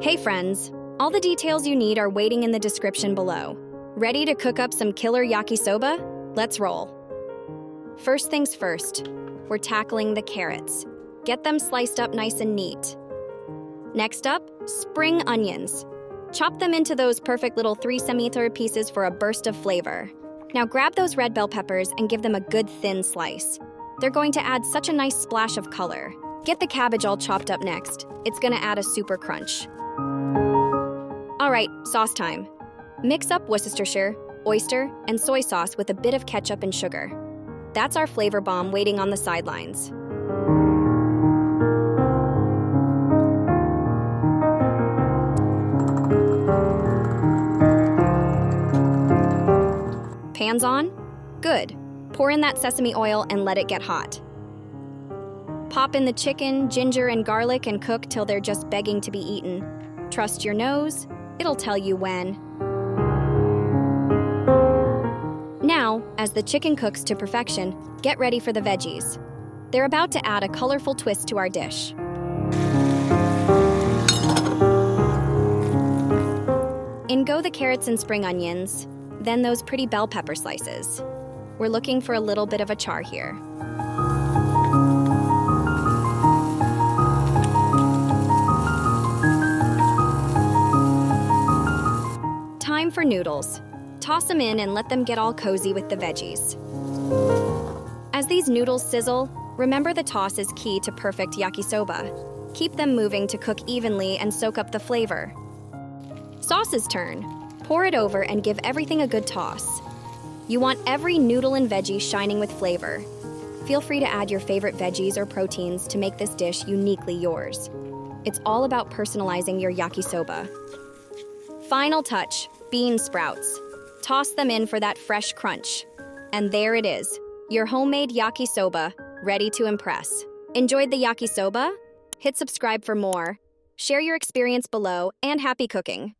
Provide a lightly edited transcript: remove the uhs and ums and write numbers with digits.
Hey friends, all the details you need are waiting in the description below. Ready to cook up some killer yakisoba? Let's roll. First things first, we're tackling the carrots. Get them sliced up nice and neat. Next up, spring onions. Chop them into those perfect little 3 cm pieces for a burst of flavor. Now grab those red bell peppers and give them a good thin slice. They're going to add such a nice splash of color. Get the cabbage all chopped up next. It's gonna add a super crunch. All right, sauce time. Mix up Worcestershire, oyster, and soy sauce with a bit of ketchup and sugar. That's our flavor bomb waiting on the sidelines. Pans on? Good. Pour in that sesame oil and let it get hot. Pop in the chicken, ginger, and garlic and cook till they're just begging to be eaten. Trust your nose, it'll tell you when. Now, as the chicken cooks to perfection, get ready for the veggies. They're about to add a colorful twist to our dish. In go the carrots and spring onions, then those pretty bell pepper slices. We're looking for a little bit of a char here. Time for noodles. Toss them in and let them get all cozy with the veggies. As these noodles sizzle, remember the toss is key to perfect yakisoba. Keep them moving to cook evenly and soak up the flavor. Sauce's turn. Pour it over and give everything a good toss. You want every noodle and veggie shining with flavor. Feel free to add your favorite veggies or proteins to make this dish uniquely yours. It's all about personalizing your yakisoba. Final touch, bean sprouts. Toss them in for that fresh crunch. And there it is, your homemade yakisoba, ready to impress. Enjoyed the yakisoba? Hit subscribe for more. Share your experience below, and happy cooking.